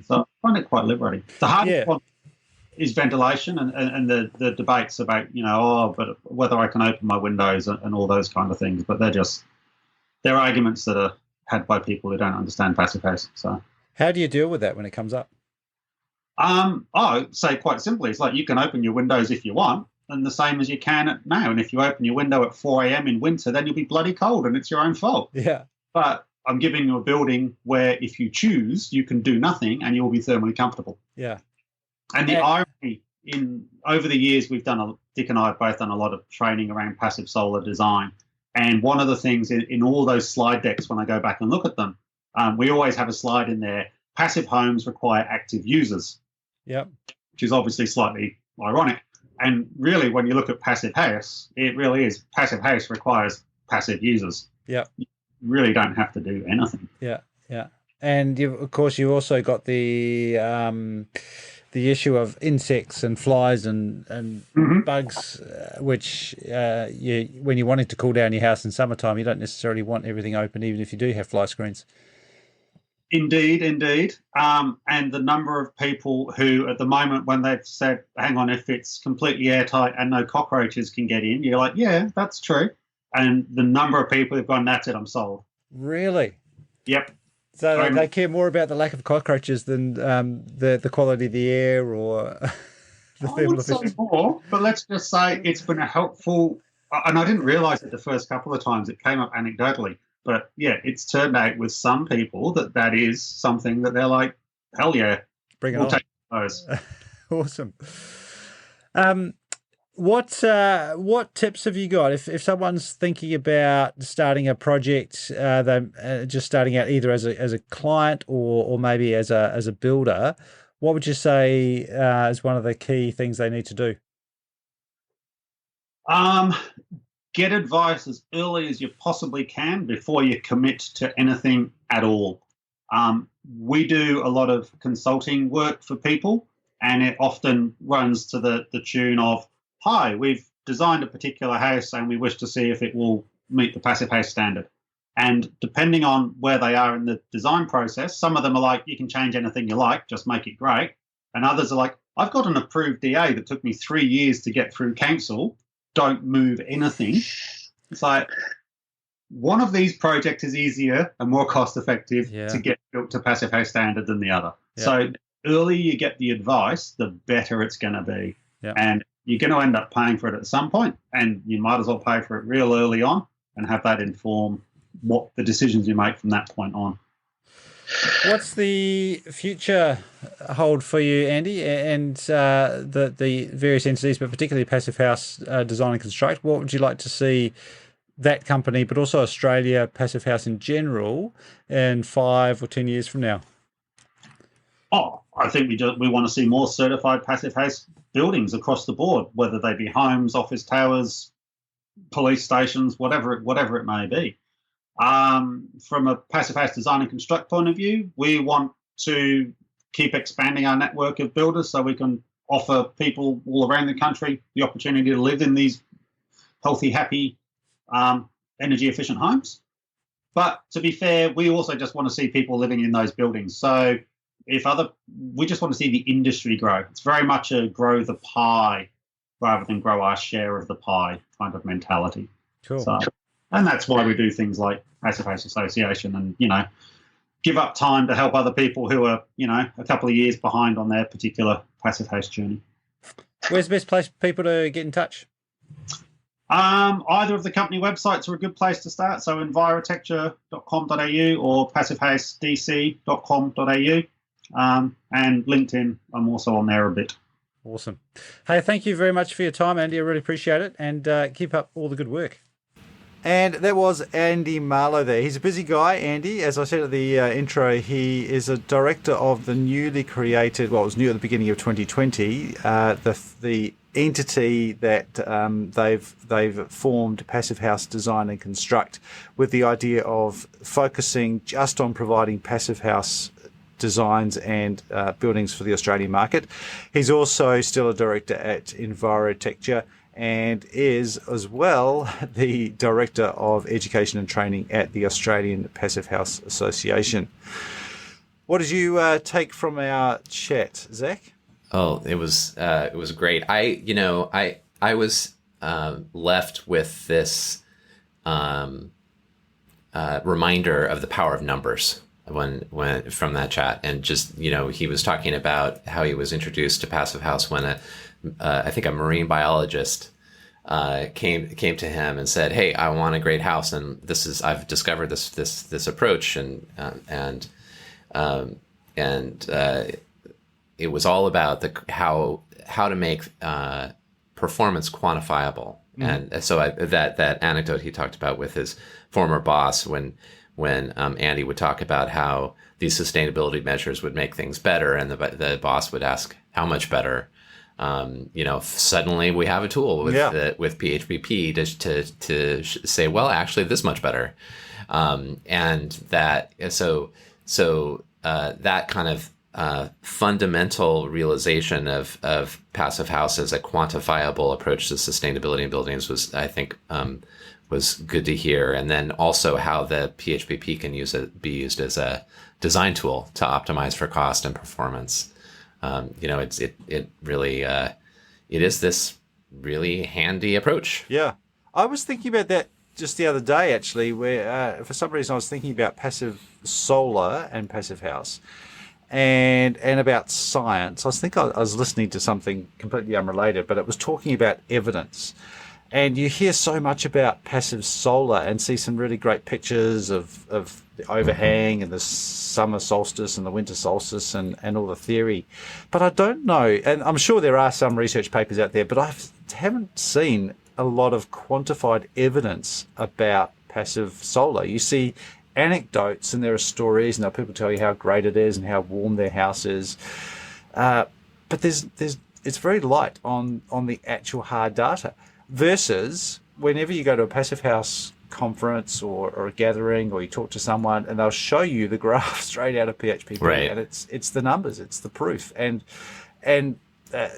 So I find it quite liberating. The hardest one is ventilation and the debates about, but whether I can open my windows and all those kind of things. But they're arguments that are had by people who don't understand passive house. So how do you deal with that when it comes up? I say quite simply, it's like you can open your windows if you want, and the same as you can now. And if you open your window at 4 a.m. in winter, then you'll be bloody cold and it's your own fault. Yeah. But I'm giving you a building where if you choose, you can do nothing and you'll be thermally comfortable. Yeah. And the irony over the years, Dick and I have both done a lot of training around passive solar design. And one of the things in all those slide decks, when I go back and look at them, we always have a slide in there, passive homes require active users. Yep. Which is obviously slightly ironic. And really, when you look at passive house, it really is. Passive house requires passive users. Yeah. You really don't have to do anything. Yeah, yeah. And of course, you've also got the issue of insects and flies and bugs, which when you're wanting to cool down your house in summertime, you don't necessarily want everything open, even if you do have fly screens. Indeed. And the number of people who, at the moment, when they've said, hang on, if it's completely airtight and no cockroaches can get in, you're like, yeah, that's true. And the number of people who've gone, that's it, I'm sold. Really? Yep. So they care more about the lack of cockroaches than the quality of the air or the thermal efficiency. Say more, but let's just say it's been a helpful, and I didn't realise it the first couple of times. It came up anecdotally. But, yeah, it's turned out with some people that is something that they're like, hell yeah. Bring it on. Take those. Awesome. What tips have you got if someone's thinking about starting a project, they're just starting out either as a client or maybe as a builder? what would you say is one of the key things they need to do? Get advice as early as you possibly can before you commit to anything at all. We do a lot of consulting work for people, and it often runs to the tune of, hi, we've designed a particular house and we wish to see if it will meet the Passive House standard. And depending on where they are in the design process, some of them are like, you can change anything you like, just make it great. And others are like, I've got an approved DA that took me 3 years to get through council. Don't move anything. It's like, one of these projects is easier and more cost effective to get built to Passive House standard than the other. Yeah. So the earlier you get the advice, the better it's going to be. Yeah. And you're going to end up paying for it at some point, and you might as well pay for it real early on and have that inform what the decisions you make from that point on. What's the future hold for you, Andy, and the various entities, but particularly Passivhaus Design and Construct? What would you like to see that company, but also Australia, Passivhaus in general, in 5 or 10 years from now? Oh, I think we want to see more certified Passivhaus buildings across the board, whether they be homes, office towers, police stations, whatever it may be. From a Passivhaus Design and Construct point of view, we want to keep expanding our network of builders so we can offer people all around the country the opportunity to live in these healthy, happy, energy efficient homes. But to be fair, we also just want to see people living in those buildings. So we just want to see the industry grow. It's very much a grow the pie rather than grow our share of the pie kind of mentality. Cool. So, and that's why we do things like Passivhaus Association and, give up time to help other people who are, a couple of years behind on their particular Passive House journey. Where's the best place for people to get in touch? Either of the company websites are a good place to start. So envirotecture.com.au or passivhausdc.com.au. And LinkedIn, I'm also on there a bit. Awesome. Hey, thank you very much for your time, Andy. I really appreciate it. And keep up all the good work. And that was Andy Marlow there. He's a busy guy, Andy. As I said at the intro, he is a director of the newly created, well, it was new at the beginning of 2020, the entity that they've formed, Passivhaus Design and Construct, with the idea of focusing just on providing passive house designs and buildings for the Australian market. He's also still a director at Envirotecture, and is as well the Director of Education and Training at the Australian Passive House Association. What did you take from our chat, Zach? Oh, it was great. I was left with this reminder of the power of numbers when from that chat, and just he was talking about how he was introduced to Passive House when I think a marine biologist came to him and said, "Hey, I want a great house, and I've discovered this approach," and it was all about how to make performance quantifiable. Mm-hmm. And so that anecdote he talked about with his former boss when Andy would talk about how these sustainability measures would make things better, and the boss would ask how much better. Suddenly we have a tool with PHBP to say, well, actually this much better. And that, so that kind of fundamental realization of Passive House as a quantifiable approach to sustainability in buildings was, I think, was good to hear. And then also how the PHBP can be used as a design tool to optimize for cost and performance. It really it is this really handy approach. Yeah, I was thinking about that just the other day, actually, where for some reason I was thinking about passive solar and passive house, and about science. I was listening to something completely unrelated, but it was talking about evidence. And you hear so much about passive solar and see some really great pictures of the overhang and the summer solstice and the winter solstice and all the theory. But I don't know, and I'm sure there are some research papers out there, but I haven't seen a lot of quantified evidence about passive solar. You see anecdotes and there are stories and people tell you how great it is and how warm their house is. But it's very light on the actual hard data, versus whenever you go to a passive house conference or a gathering, or you talk to someone and they'll show you the graph straight out of PHP, right. and it's the numbers, it's the proof, and a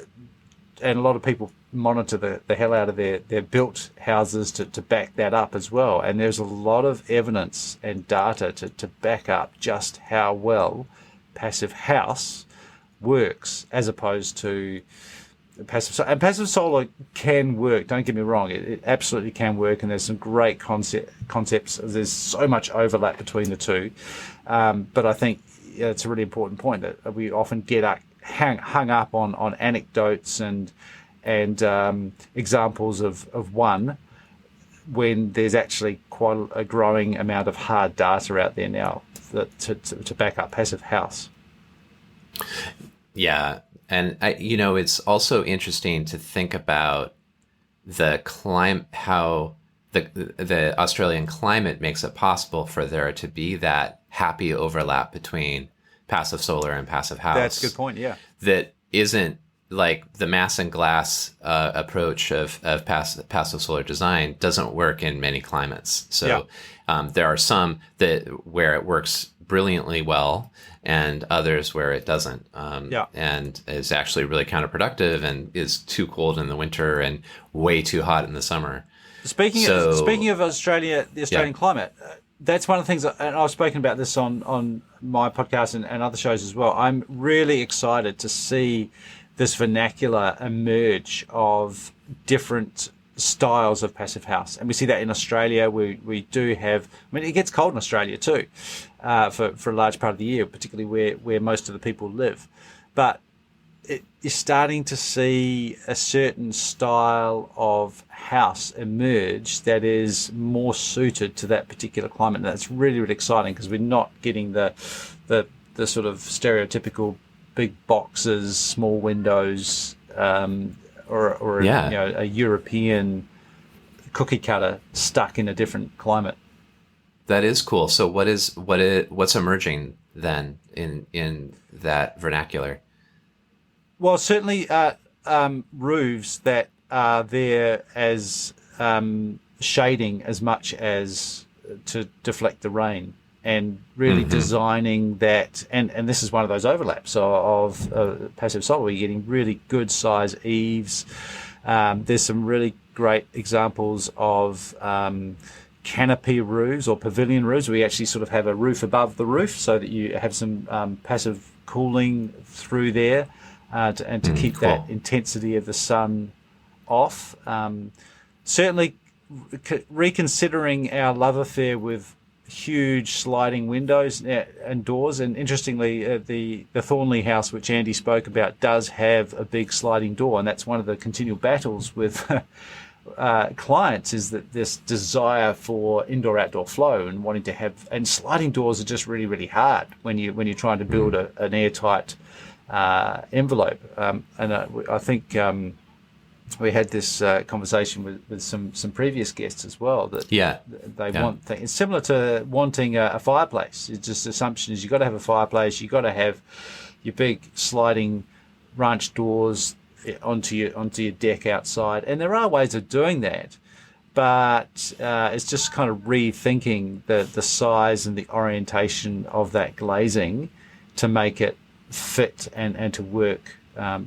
lot of people monitor the hell out of their built houses to back that up as well. And there's a lot of evidence and data to back up just how well passive house works, as opposed to passive. And passive solar can work, don't get me wrong, it absolutely can work, and there's some great concepts. There's so much overlap between the two, but I think it's a really important point that we often get hung up on anecdotes and examples of one, when there's actually quite a growing amount of hard data out there now to back up passive house. Yeah. And it's also interesting to think about the climate, how the Australian climate makes it possible for there to be that happy overlap between passive solar and passive house. That's a good point. Yeah. That isn't like the mass and glass approach of passive solar design doesn't work in many climates. So there are some where it works brilliantly well, and others where it doesn't. And is actually really counterproductive and is too cold in the winter and way too hot in the summer. Speaking of Australia, the Australian climate, that's one of the things, and I've spoken about this on my podcast and other shows as well. I'm really excited to see this vernacular emerge of different styles of passive house. And we see that in Australia. We do have, it gets cold in Australia too, for a large part of the year, particularly where most of the people live. But you're starting to see a certain style of house emerge that is more suited to that particular climate. And that's really, really exciting, because we're not getting the sort of stereotypical big boxes, small windows, or a European cookie cutter stuck in a different climate. That is cool. So what's emerging then in that vernacular? Well, certainly roofs that are there as shading as much as to deflect the rain, and really designing that. And this is one of those overlaps of passive solar, where you're getting really good size eaves. There's some really great examples of canopy roofs or pavilion roofs, where you actually sort of have a roof above the roof, so that you have some passive cooling through there. To keep that intensity of the sun off. Certainly reconsidering our love affair with huge sliding windows and doors. And interestingly, the Thornley house, which Andy spoke about, does have a big sliding door. And that's one of the continual battles with clients, is that this desire for indoor-outdoor flow and wanting to have... And sliding doors are just really, really hard when you're trying to build an airtight envelope, and I think we had this conversation with some previous guests as well, that they want things. It's similar to wanting a fireplace. It's just assumption is you've got to have a fireplace, you've got to have your big sliding ranch doors onto your deck outside, and there are ways of doing that, but it's just kind of rethinking the size and the orientation of that glazing to make it fit and to work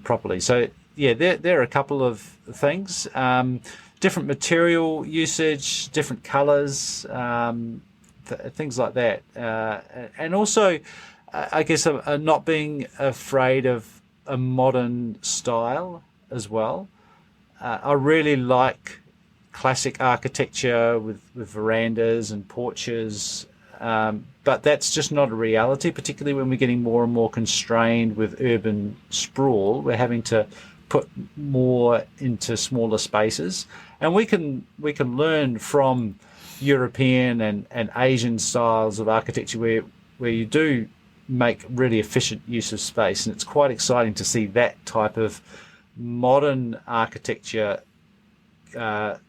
properly. So there are a couple of things, different material usage, different colors, things like that, and also I guess not being afraid of a modern style as well. I really like classic architecture with verandas and porches, but that's just not a reality, particularly when we're getting more and more constrained with urban sprawl. We're having to put more into smaller spaces, and we can learn from European and Asian styles of architecture where you do make really efficient use of space. And it's quite exciting to see that type of modern architecture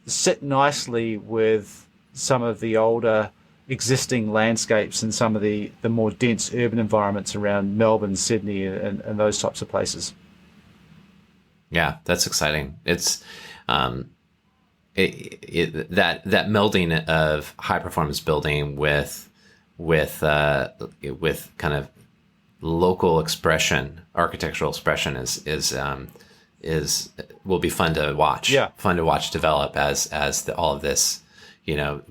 sit nicely with some of the older existing landscapes in some of the more dense urban environments around Melbourne, Sydney, and those types of places. Yeah, that's exciting. It's that melding of high performance building with kind of local expression, architectural expression is will be fun to watch. Yeah, fun to watch develop as all of this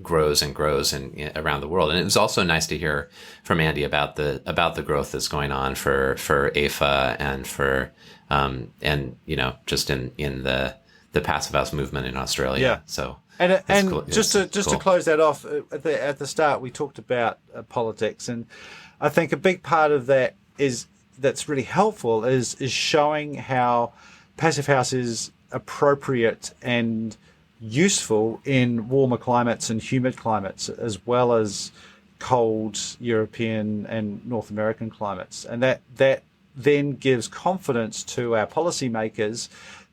grows and grows around the world. And it was also nice to hear from Andy about the growth that's going on for AFA and for just in the Passive House movement in Australia. Yeah. So and cool. just to close that off, at the start we talked about politics, and I think a big part of that that's really helpful is showing how Passive House is appropriate and useful in warmer climates and humid climates, as well as cold European and North American climates, and that then gives confidence to our policymakers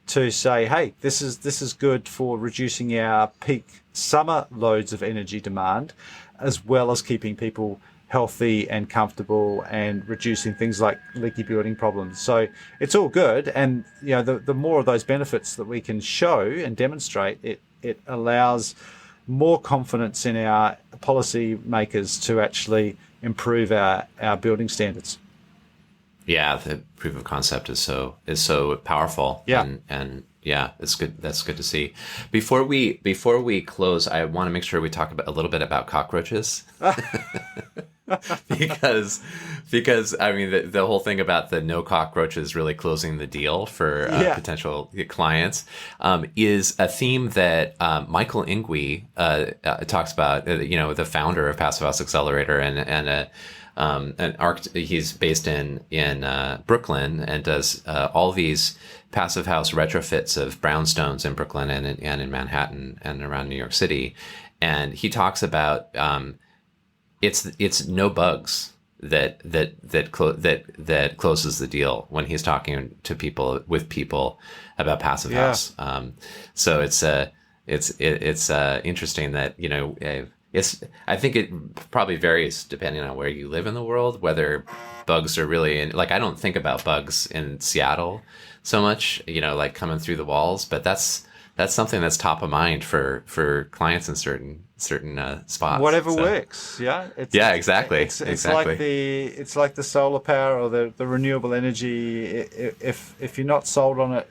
to say, hey, this is good for reducing our peak summer loads of energy demand, as well as keeping people healthy and comfortable and reducing things like leaky building problems. So it's all good, and the more of those benefits that we can show and demonstrate, it allows more confidence in our policy makers to actually improve our building standards. Yeah, the proof of concept is so powerful. Yeah. And yeah, it's good. That's good to see. Before we close, I want to make sure we talk a little bit about cockroaches. because I mean the whole thing about the no cockroaches really closing the deal for potential clients is a theme that Michael Ingui talks about. The founder of Passive House Accelerator and he's based in Brooklyn and does all these passive house retrofits of brownstones in Brooklyn and in Manhattan and around New York City, and he talks about it's no bugs that closes the deal when he's talking to people about passive house. So it's interesting that I think it probably varies depending on where you live in the world, whether bugs are really I don't think about bugs in Seattle so much, like coming through the walls, but that's something that's top of mind for clients in certain spots. Whatever works. Yeah. Exactly. It's like the solar power or the renewable energy. If you're not sold on it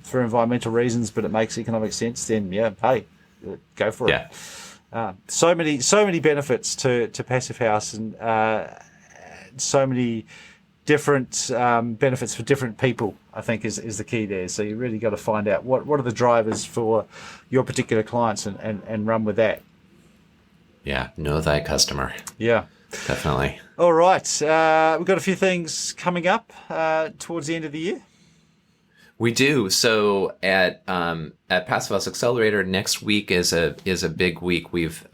for environmental reasons, but it makes economic sense, then hey, go for it. So many benefits to Passive House, and so many different benefits for different people, I think is the key there. So you really got to find out what are the drivers for your particular clients and run with that. Yeah, know thy customer. Yeah, definitely. All right, we've got a few things coming up towards the end of the year. We do. So at Passive House Accelerator, next week is a big week. We have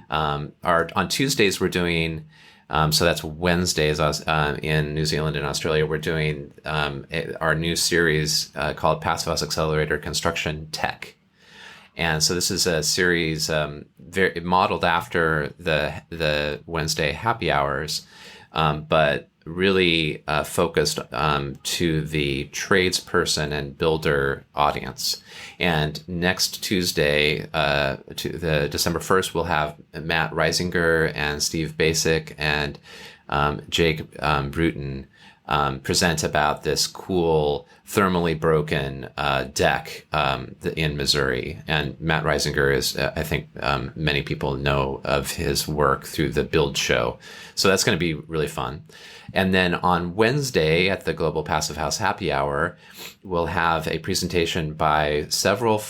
on Tuesdays we're doing, so that's Wednesdays in New Zealand and Australia. We're doing our new series called Passivhaus House Accelerator Construction Tech. And so this is a series very modeled after the Wednesday happy hours, but really focused to the tradesperson and builder audience. And next Tuesday, to the December 1st, we'll have Matt Reisinger and Steve Basic and Jake Bruton present about this cool thermally broken deck in Missouri. And Matt Reisinger is, I think many people know of his work through the Build Show. So that's going to be really fun. And then on Wednesday at the Global Passive House Happy Hour, we'll have a presentation by several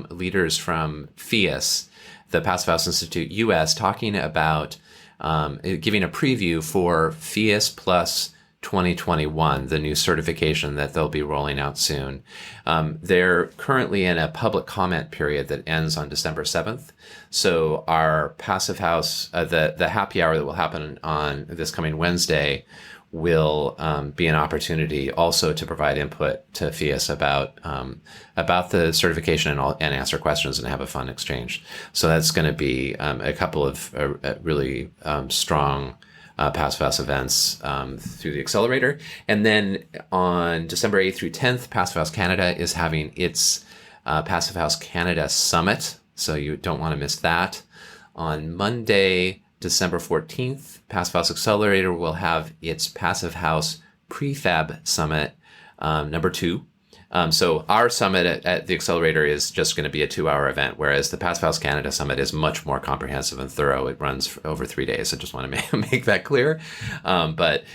leaders from FIAS, the Passive House Institute US, talking about giving a preview for FIAS Plus 2021, the new certification that they'll be rolling out soon. They're currently in a public comment period that ends on December 7th. So our Passive House, the happy hour that will happen on this coming Wednesday, will be an opportunity also to provide input to FIAS about the certification and answer questions and have a fun exchange. So that's going to be a couple of really strong Passivhaus events through the accelerator. And then on December 8th through 10th, Passivhaus Canada is having its Passivhaus Canada Summit. So you don't want to miss that. On Monday, December 14th, Passivhaus Accelerator will have its Passivhaus Prefab Summit number 2. So our summit at the Accelerator is just going to be a 2-hour event, whereas the Passivhaus Canada Summit is much more comprehensive and thorough. It runs over 3 days. I just want to make that clear. But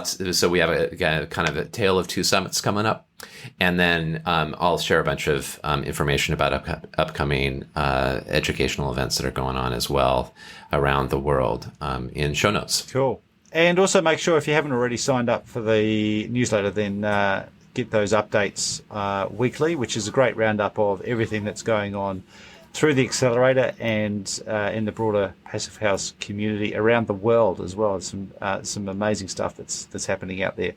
so we have a kind of a tale of 2 summits coming up. And then I'll share a bunch of information about upcoming educational events that are going on as well around the world in show notes. Cool. And also make sure if you haven't already signed up for the newsletter, then get those updates weekly, which is a great roundup of everything that's going on through the accelerator and in the broader Passivhaus community around the world as well. Some amazing stuff that's happening out there.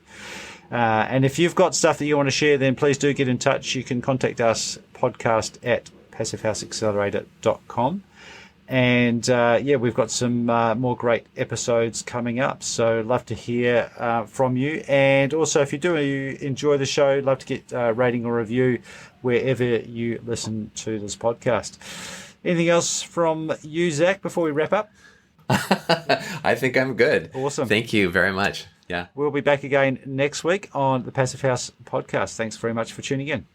And if you've got stuff that you want to share, then please do get in touch. You can contact us, podcast@passivhausaccelerator.com. And we've got some more great episodes coming up. So love to hear from you. And also, if you do enjoy the show, love to get a rating or review wherever you listen to this podcast. Anything else from you, Zach, before we wrap up? I think I'm good. Awesome. Thank you very much. Yeah. We'll be back again next week on the Passivhaus podcast. Thanks very much for tuning in.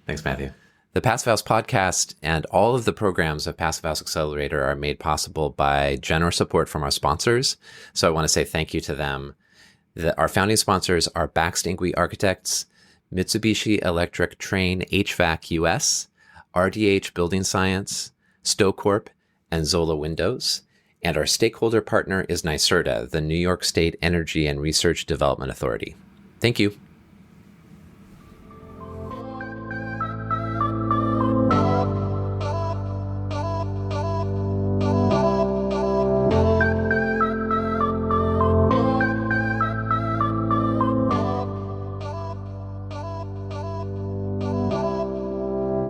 Thanks, Matthew. The Passivhaus podcast and all of the programs of Passivhaus Accelerator are made possible by generous support from our sponsors. So I want to say thank you to them. Our founding sponsors are Baxter Architects, Mitsubishi Electric Trane HVAC US, RDH Building Science, StoCorp, and Zola Windows. And our stakeholder partner is NYSERDA, the New York State Energy and Research Development Authority. Thank you.